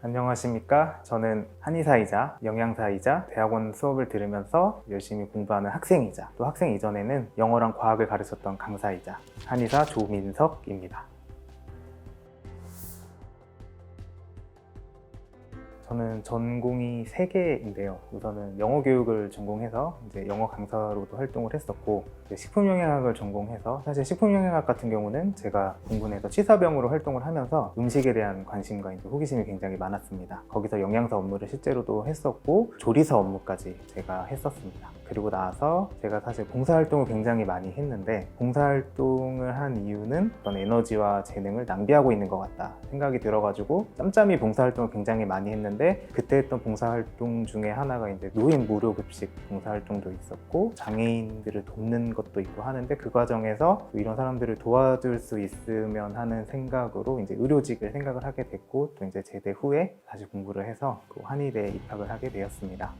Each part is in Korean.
안녕하십니까. 저는 한의사이자 영양사이자 대학원 수업을 들으면서 열심히 공부하는 학생이자 또 학생 이전에는 영어랑 과학을 가르쳤던 강사이자 한의사 조민석입니다. 저는 전공이 3개인데요. 우선은 영어 교육을 전공해서 이제 영어 강사로도 활동을 했었고, 식품영양학을 전공해서 사실 식품영양학 같은 경우는 제가 공부해서 취사병으로 활동을 하면서 음식에 대한 관심과 이제 호기심이 굉장히 많았습니다. 거기서 영양사 업무를 실제로도 했었고 조리사 업무까지 제가 했었습니다. 그리고 나서 제가 사실 봉사활동을 굉장히 많이 했는데, 봉사활동을 한 이유는 어떤 에너지와 재능을 낭비하고 있는 것 같다 생각이 들어가지고 짬짬이 봉사활동을 굉장히 많이 했는데, 그때 했던 봉사활동 중에 하나가 이제 노인 무료급식 봉사활동도 있었고 장애인들을 돕는 것도 있고 하는데, 그 과정에서 이런 사람들을 도와줄 수 있으면 하는 생각으로 이제 의료직을 생각을 하게 됐고, 또 이제 제대 후에 다시 공부를 해서 한의대에 입학을 하게 되었습니다.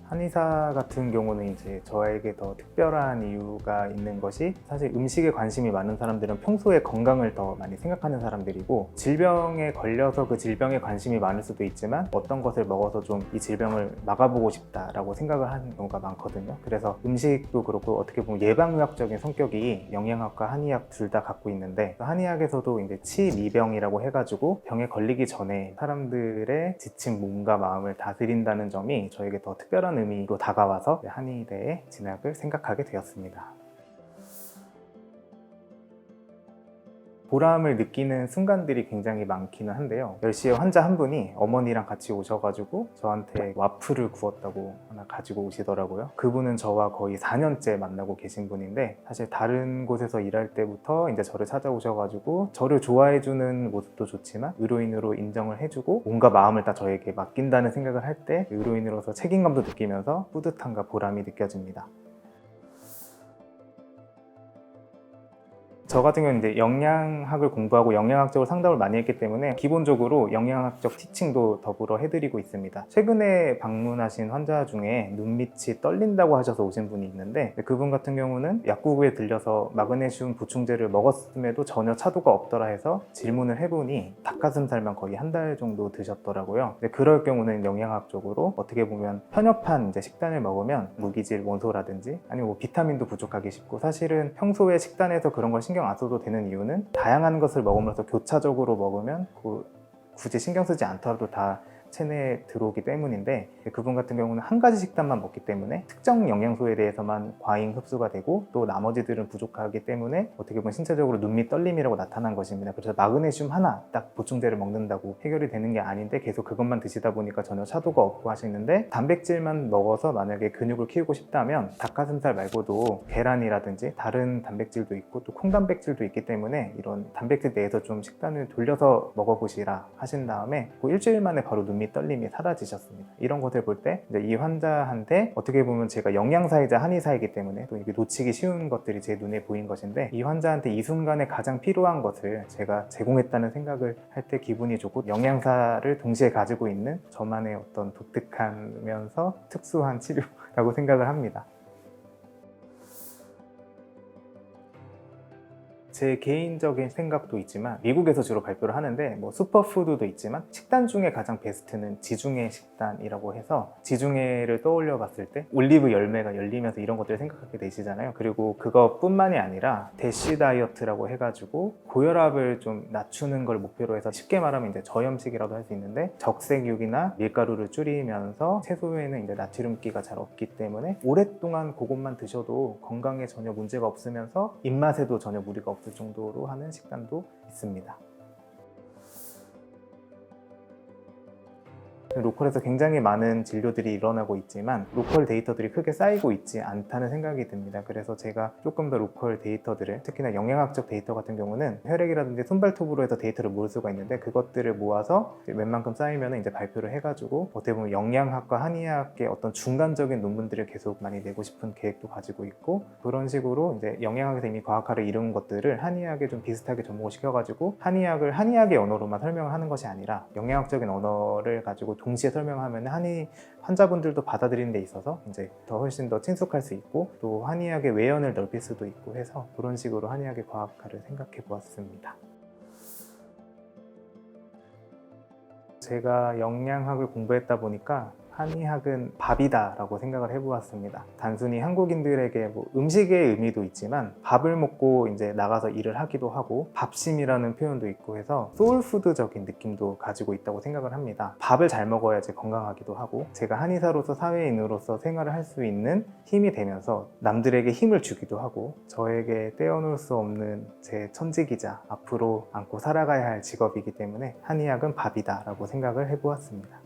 한의사 같은 경우는 이제 저에게 더 특별한 이유가 있는 것이, 사실 음식에 관심이 많은 사람들은 평소에 건강을 더 많이 생각하는 사람들이고, 질병에 걸려서 그 질병에 관심이 많을 수도 있지만 어떤 것을 먹어서 좀 이 질병을 막아보고 싶다라고 생각을 하는 경우가 많거든요. 그래서 음식도 그렇고 어떻게 보면 예방의학적인 성격이 영양학과 한의학 둘 다 갖고 있는데, 한의학에서도 이제 치미병이라고 해가지고 병에 걸리기 전에 사람들의 지친 몸과 마음을 다스린다는 점이 저에게 더 특별한 의미로 다가와서 한의대에 진학을 생각하게 되었습니다. 보람을 느끼는 순간들이 굉장히 많기는 한데요. 10시에 환자 한 분이 어머니랑 같이 오셔가지고 저한테 와플을 구웠다고 하나 가지고 오시더라고요. 그분은 저와 거의 4년째 만나고 계신 분인데, 사실 다른 곳에서 일할 때부터 이제 저를 찾아오셔가지고 저를 좋아해주는 모습도 좋지만 의료인으로 인정을 해주고 뭔가 마음을 다 저에게 맡긴다는 생각을 할 때 의료인으로서 책임감도 느끼면서 뿌듯함과 보람이 느껴집니다. 저 같은 경우는 이제 영양학을 공부하고 영양학적으로 상담을 많이 했기 때문에 기본적으로 영양학적 티칭도 더불어 해드리고 있습니다. 최근에 방문하신 환자 중에 눈밑이 떨린다고 하셔서 오신 분이 있는데, 그분 같은 경우는 약국에 들려서 마그네슘 보충제를 먹었음에도 전혀 차도가 없더라 해서 질문을 해보니 닭가슴살만 거의 한 달 정도 드셨더라고요. 근데 그럴 경우는 영양학적으로 어떻게 보면 편협한 이제 식단을 먹으면 무기질 원소라든지 아니면 뭐 비타민도 부족하기 쉽고, 사실은 평소에 식단에서 그런 걸 신경 안 써도 되는 이유는 다양한 것을 먹으면서 교차적으로 먹으면 굳이 신경 쓰지 않더라도 다 체내에 들어오기 때문인데, 그분 같은 경우는 한 가지 식단만 먹기 때문에 특정 영양소에 대해서만 과잉 흡수가 되고 또 나머지들은 부족하기 때문에 어떻게 보면 신체적으로 눈밑 떨림이라고 나타난 것입니다. 그래서 마그네슘 하나 딱 보충제를 먹는다고 해결이 되는 게 아닌데, 계속 그것만 드시다 보니까 전혀 차도가 없고 하시는데, 단백질만 먹어서 만약에 근육을 키우고 싶다면 닭가슴살 말고도 계란이라든지 다른 단백질도 있고 또 콩단백질도 있기 때문에 이런 단백질 내에서 좀 식단을 돌려서 먹어보시라 하신 다음에 일주일 만에 바로 눈밑 떨림이 사라지셨습니다. 이런 것을 볼 때 이 환자한테 어떻게 보면 제가 영양사이자 한의사이기 때문에 또 이게 놓치기 쉬운 것들이 제 눈에 보인 것인데, 이 환자한테 이 순간에 가장 필요한 것을 제가 제공했다는 생각을 할 때 기분이 좋고, 영양사를 동시에 가지고 있는 저만의 어떤 독특하면서 특수한 치료라고 생각을 합니다. 제 개인적인 생각도 있지만 미국에서 주로 발표를 하는데, 뭐 슈퍼푸드도 있지만 식단 중에 가장 베스트는 지중해 식단이라고 해서, 지중해를 떠올려 봤을 때 올리브 열매가 열리면서 이런 것들을 생각하게 되시잖아요. 그리고 그것뿐만이 아니라 대쉬 다이어트라고 해가지고 고혈압을 좀 낮추는 걸 목표로 해서, 쉽게 말하면 이제 저염식이라도 할 수 있는데 적색육이나 밀가루를 줄이면서 채소에는 이제 나트륨기가 잘 없기 때문에 오랫동안 그것만 드셔도 건강에 전혀 문제가 없으면서 입맛에도 전혀 무리가 없을 정도로 하는 식단도 있습니다. 로컬에서 굉장히 많은 진료들이 일어나고 있지만 로컬 데이터들이 크게 쌓이고 있지 않다는 생각이 듭니다. 그래서 제가 조금 더 로컬 데이터들을, 특히나 영양학적 데이터 같은 경우는 혈액이라든지 손발톱으로 해서 데이터를 모을 수가 있는데, 그것들을 모아서 웬만큼 쌓이면 이제 발표를 해가지고 어떻게 보면 영양학과 한의학의 어떤 중간적인 논문들을 계속 많이 내고 싶은 계획도 가지고 있고, 그런 식으로 이제 영양학에서 이미 과학화를 이룬 것들을 한의학에 좀 비슷하게 접목을 시켜가지고 한의학을 한의학의 언어로만 설명을 하는 것이 아니라 영양학적인 언어를 가지고 동시에 설명하면 한의 환자분들도 받아들이는 데 있어서 이제 더 훨씬 더 친숙할 수 있고, 또 한의학의 외연을 넓힐 수도 있고 해서 그런 식으로 한의학의 과학화를 생각해 보았습니다. 제가 영양학을 공부했다 보니까 한의학은 밥이다 라고 생각을 해보았습니다. 단순히 한국인들에게 뭐 음식의 의미도 있지만 밥을 먹고 이제 나가서 일을 하기도 하고 밥심이라는 표현도 있고 해서 소울푸드적인 느낌도 가지고 있다고 생각을 합니다. 밥을 잘 먹어야지 건강하기도 하고 제가 한의사로서 사회인으로서 생활을 할 수 있는 힘이 되면서 남들에게 힘을 주기도 하고 저에게 떼어놓을 수 없는 제 천직이자 앞으로 안고 살아가야 할 직업이기 때문에 한의학은 밥이다 라고 생각을 해보았습니다.